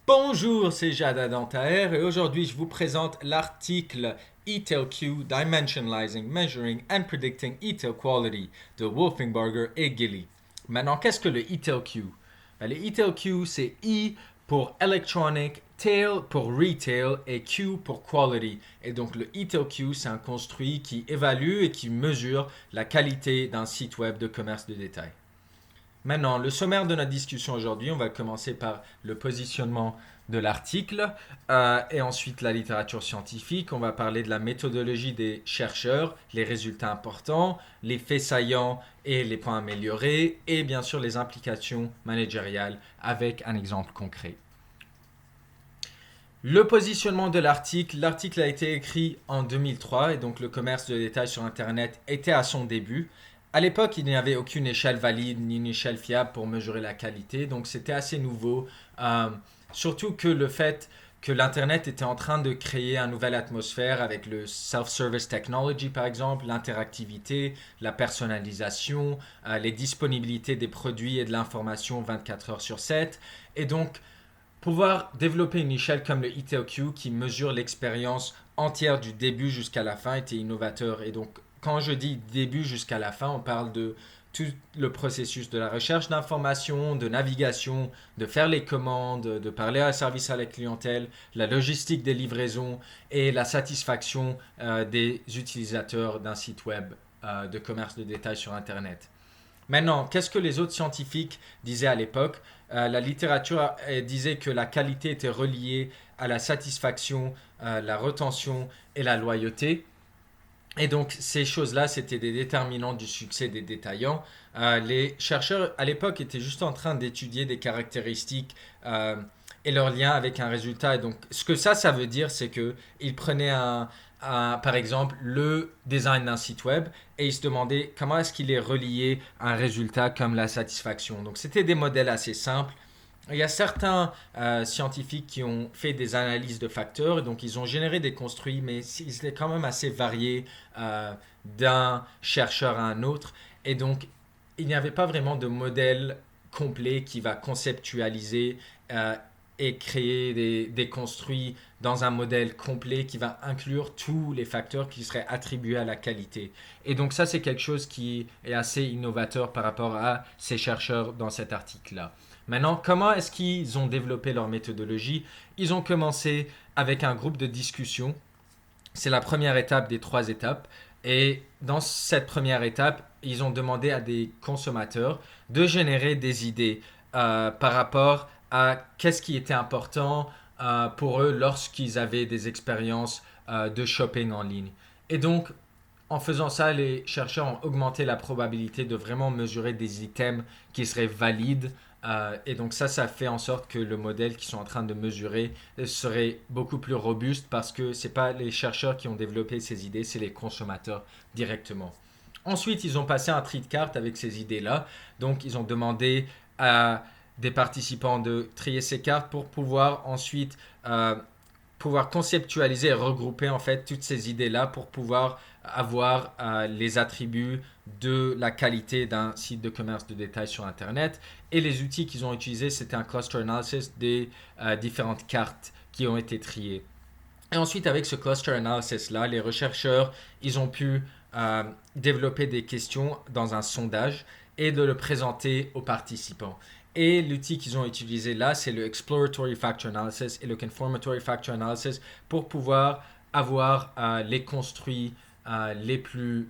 Bonjour, c'est Jada Dantaer et aujourd'hui je vous présente l'article ETLQ Dimensionalizing, Measuring and Predicting ETL Quality de Wolfenbarger et Gilly. Maintenant, qu'est-ce que le ETLQ? Le ETLQ, c'est E pour Electronic, Tail pour Retail et Q pour Quality. Et donc le ETLQ, c'est un construit qui évalue et qui mesure la qualité d'un site web de commerce de détail. Maintenant, le sommaire de notre discussion aujourd'hui, on va commencer par le positionnement de l'article et ensuite la littérature scientifique. On va parler de la méthodologie des chercheurs, les résultats importants, les faits saillants et les points améliorés et bien sûr les implications managériales avec un exemple concret. Le positionnement de l'article a été écrit en 2003 et donc le commerce de détail sur Internet était à son début. À l'époque, il n'y avait aucune échelle valide ni une échelle fiable pour mesurer la qualité, donc c'était assez nouveau. Surtout que le fait que l'Internet était en train de créer une nouvelle atmosphère avec le self-service technology par exemple, l'interactivité, la personnalisation, les disponibilités des produits et de l'information 24 heures sur 7. Et donc, pouvoir développer une échelle comme le ETLQ qui mesure l'expérience entière du début jusqu'à la fin était innovateur. Et donc, quand je dis début jusqu'à la fin, on parle de tout le processus de la recherche d'informations, de navigation, de faire les commandes, de parler à service à la clientèle, la logistique des livraisons et la satisfaction des utilisateurs d'un site web de commerce de détail sur Internet. Maintenant, qu'est-ce que les autres scientifiques disaient à l'époque? La littérature disait que la qualité était reliée à la satisfaction, la retention et la loyauté. Et donc, ces choses-là, c'était des déterminants du succès des détaillants. Les chercheurs, à l'époque, étaient juste en train d'étudier des caractéristiques et leur lien avec un résultat. Et donc, ce que ça veut dire, c'est qu'ils prenaient par exemple, le design d'un site web et ils se demandaient comment est-ce qu'il est relié à un résultat comme la satisfaction. Donc, c'était des modèles assez simples. Il y a certains scientifiques qui ont fait des analyses de facteurs, donc ils ont généré des construits, mais ils étaient quand même assez variés d'un chercheur à un autre. Et donc, il n'y avait pas vraiment de modèle complet qui va conceptualiser et créer des construits dans un modèle complet qui va inclure tous les facteurs qui seraient attribués à la qualité. Et donc ça, c'est quelque chose qui est assez innovateur par rapport à ces chercheurs dans cet article-là. Maintenant, comment est-ce qu'ils ont développé leur méthodologie? Ils ont commencé avec un groupe de discussion. C'est la première étape des 3 étapes. Et dans cette première étape, ils ont demandé à des consommateurs de générer des idées par rapport à qu'est-ce qui était important pour eux lorsqu'ils avaient des expériences de shopping en ligne. Et donc, en faisant ça, les chercheurs ont augmenté la probabilité de vraiment mesurer des items qui seraient valides. Et donc ça fait en sorte que le modèle qu'ils sont en train de mesurer serait beaucoup plus robuste parce que ce n'est pas les chercheurs qui ont développé ces idées, c'est les consommateurs directement. Ensuite, ils ont passé un tri de cartes avec ces idées-là. Donc, ils ont demandé à des participants de trier ces cartes pour pouvoir ensuite pouvoir conceptualiser et regrouper en fait toutes ces idées-là pour pouvoir avoir les attributs de la qualité d'un site de commerce de détail sur Internet. Et les outils qu'ils ont utilisés, c'était un cluster analysis des différentes cartes qui ont été triées. Et ensuite, avec ce cluster analysis-là, les chercheurs, ils ont pu développer des questions dans un sondage et de le présenter aux participants. Et l'outil qu'ils ont utilisé là, c'est le Exploratory Factor Analysis et le Confirmatory Factor Analysis pour pouvoir avoir les construits les plus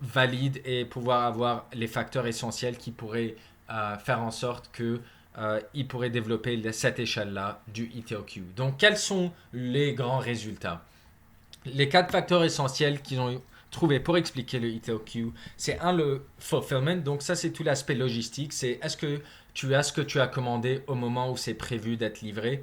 valides et pouvoir avoir les facteurs essentiels qui pourraient faire en sorte que ils pourraient développer cette échelle-là du ETLQ. Donc, quels sont les grands résultats? Les 4 facteurs essentiels qu'ils ont trouvé pour expliquer le ETLQ, c'est le fulfillment. Donc, ça, c'est tout l'aspect logistique. C'est est-ce que tu as ce que tu as commandé au moment où c'est prévu d'être livré?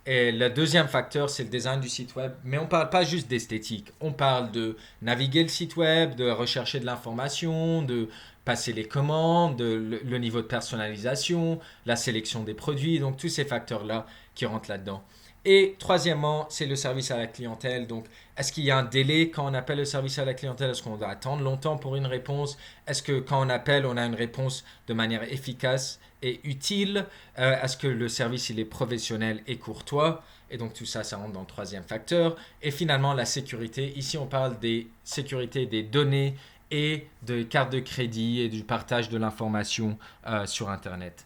Et le deuxième facteur, c'est le design du site web. Mais on ne parle pas juste d'esthétique. On parle de naviguer le site web, de rechercher de l'information, de passer les commandes, le niveau de personnalisation, la sélection des produits. Donc tous ces facteurs-là qui rentrent là-dedans. Et troisièmement, c'est le service à la clientèle. Donc, est-ce qu'il y a un délai quand on appelle le service à la clientèle? Est-ce qu'on doit attendre longtemps pour une réponse? Est-ce que quand on appelle, on a une réponse de manière efficace et utile? Est-ce que le service il est professionnel et courtois? Et donc tout ça, ça rentre dans le troisième facteur. Et finalement, la sécurité. Ici, on parle des sécurités des données et de cartes de crédit et du partage de l'information sur Internet.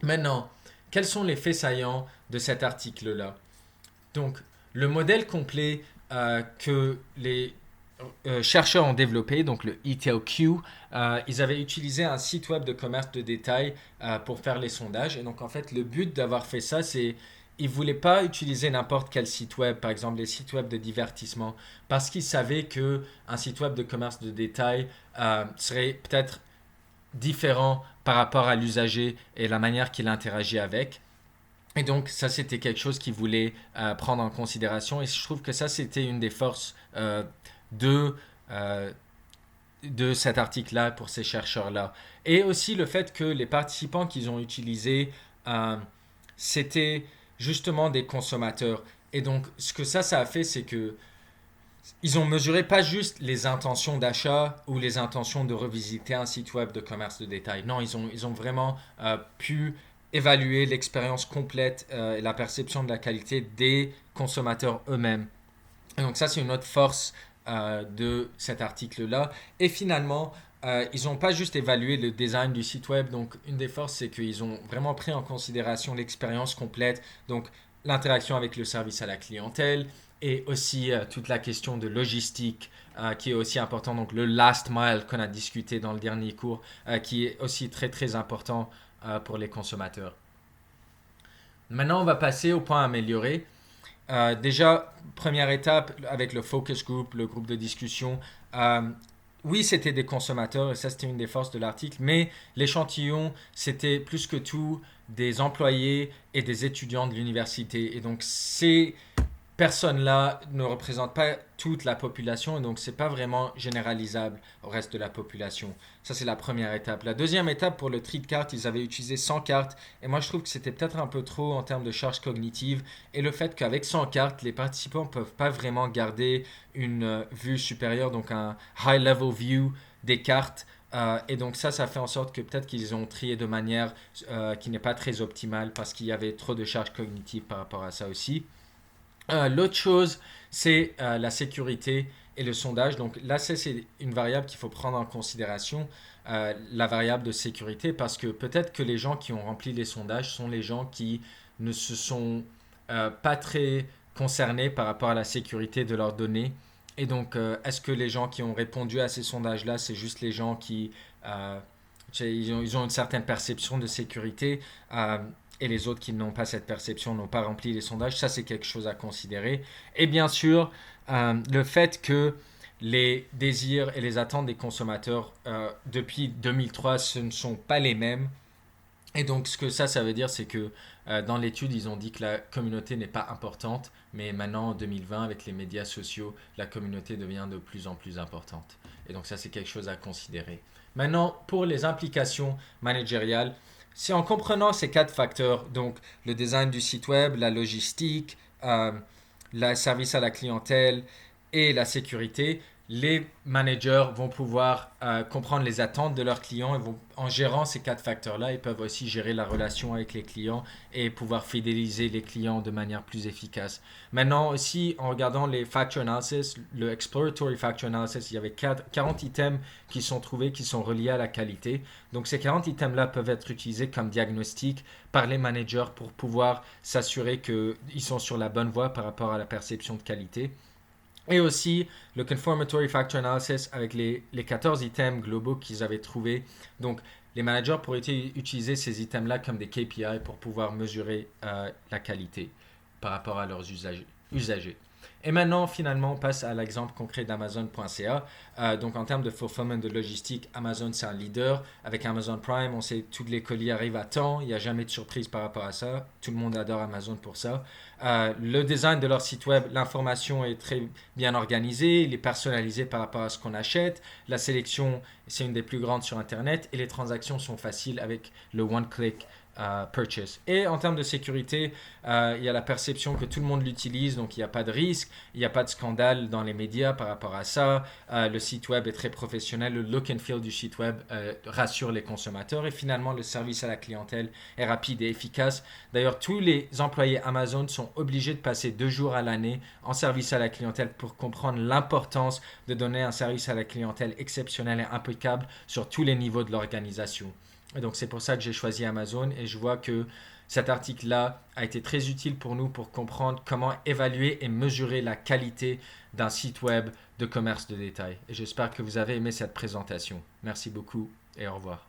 Maintenant, quels sont les faits saillants de cet article-là? Donc, le modèle complet que les chercheurs ont développé, donc le ETLQ, ils avaient utilisé un site web de commerce de détail pour faire les sondages. Et donc, en fait, le but d'avoir fait ça, c'est ils ne voulaient pas utiliser n'importe quel site web, par exemple les sites web de divertissement, parce qu'ils savaient qu'un site web de commerce de détail serait peut-être différent par rapport à l'usager et la manière qu'il interagit avec. Et donc, ça, c'était quelque chose qu'ils voulaient prendre en considération. Et je trouve que ça, c'était une des forces de, euh, de cet article-là pour ces chercheurs-là. Et aussi le fait que les participants qu'ils ont utilisés, c'était justement des consommateurs. Et donc, ce que ça a fait, c'est que ils ont mesuré pas juste les intentions d'achat ou les intentions de revisiter un site web de commerce de détail. Non, ils ont vraiment pu évaluer l'expérience complète et la perception de la qualité des consommateurs eux-mêmes. Et donc ça, c'est une autre force de cet article-là. Et finalement, ils n'ont pas juste évalué le design du site web. Donc une des forces, c'est qu'ils ont vraiment pris en considération l'expérience complète. Donc l'interaction avec le service à la clientèle et aussi toute la question de logistique qui est aussi important. Donc le last mile qu'on a discuté dans le dernier cours qui est aussi très très important pour les consommateurs. Maintenant, on va passer au point amélioré. Déjà, première étape avec le focus group, le groupe de discussion. Oui, c'était des consommateurs et ça, c'était une des forces de l'article, mais l'échantillon, c'était plus que tout des employés et des étudiants de l'université. Et donc, c'est personnes-là ne représentent pas toute la population et donc c'est pas vraiment généralisable au reste de la population. Ça, c'est la première étape. La deuxième étape pour le tri de cartes, ils avaient utilisé 100 cartes et moi je trouve que c'était peut-être un peu trop en termes de charge cognitive et le fait qu'avec 100 cartes, les participants peuvent pas vraiment garder une vue supérieure, donc un high level view des cartes. Et donc ça fait en sorte que peut-être qu'ils ont trié de manière qui n'est pas très optimale parce qu'il y avait trop de charge cognitive par rapport à ça aussi. L'autre chose, c'est la sécurité et le sondage. Donc là, c'est une variable qu'il faut prendre en considération, la variable de sécurité, parce que peut-être que les gens qui ont rempli les sondages sont les gens qui ne se sont pas très concernés par rapport à la sécurité de leurs données. Et donc, est-ce que les gens qui ont répondu à ces sondages-là, c'est juste les gens qui ils ont une certaine perception de sécurité et les autres qui n'ont pas cette perception n'ont pas rempli les sondages. Ça, c'est quelque chose à considérer. Et bien sûr, le fait que les désirs et les attentes des consommateurs depuis 2003, ce ne sont pas les mêmes. Et donc, ce que ça veut dire, c'est que dans l'étude, ils ont dit que la communauté n'est pas importante, mais maintenant, en 2020, avec les médias sociaux, la communauté devient de plus en plus importante. Et donc, ça, c'est quelque chose à considérer. Maintenant, pour les implications managériales, c'est en comprenant ces quatre facteurs, donc le design du site web, la logistique, le service à la clientèle et la sécurité, les managers vont pouvoir comprendre les attentes de leurs clients et en gérant ces quatre facteurs-là, ils peuvent aussi gérer la relation avec les clients et pouvoir fidéliser les clients de manière plus efficace. Maintenant aussi, en regardant les factor analysis, le exploratory factor analysis, il y avait 40 items qui sont trouvés qui sont reliés à la qualité. Donc ces 40 items-là peuvent être utilisés comme diagnostic par les managers pour pouvoir s'assurer qu'ils sont sur la bonne voie par rapport à la perception de qualité. Et aussi le Confirmatory Factor Analysis avec les 14 items globaux qu'ils avaient trouvés. Donc, les managers pourraient utiliser ces items-là comme des KPI pour pouvoir mesurer la qualité par rapport à leurs usagers. Et maintenant, finalement, on passe à l'exemple concret d'Amazon.ca. Donc, en termes de fulfillment de logistique, Amazon, c'est un leader. Avec Amazon Prime, on sait que tous les colis arrivent à temps. Il n'y a jamais de surprise par rapport à ça. Tout le monde adore Amazon pour ça. Le design de leur site web, l'information est très bien organisée. Il est personnalisé par rapport à ce qu'on achète. La sélection, c'est une des plus grandes sur Internet. Et les transactions sont faciles avec le one-click purchase. Et en termes de sécurité, il y a la perception que tout le monde l'utilise, donc il n'y a pas de risque, il n'y a pas de scandale dans les médias par rapport à ça. Le site web est très professionnel, le look and feel du site web rassure les consommateurs et finalement le service à la clientèle est rapide et efficace. D'ailleurs, tous les employés Amazon sont obligés de passer 2 jours à l'année en service à la clientèle pour comprendre l'importance de donner un service à la clientèle exceptionnel et impeccable sur tous les niveaux de l'organisation. Et donc c'est pour ça que j'ai choisi Amazon et je vois que cet article-là a été très utile pour nous pour comprendre comment évaluer et mesurer la qualité d'un site web de commerce de détail. Et j'espère que vous avez aimé cette présentation. Merci beaucoup et au revoir.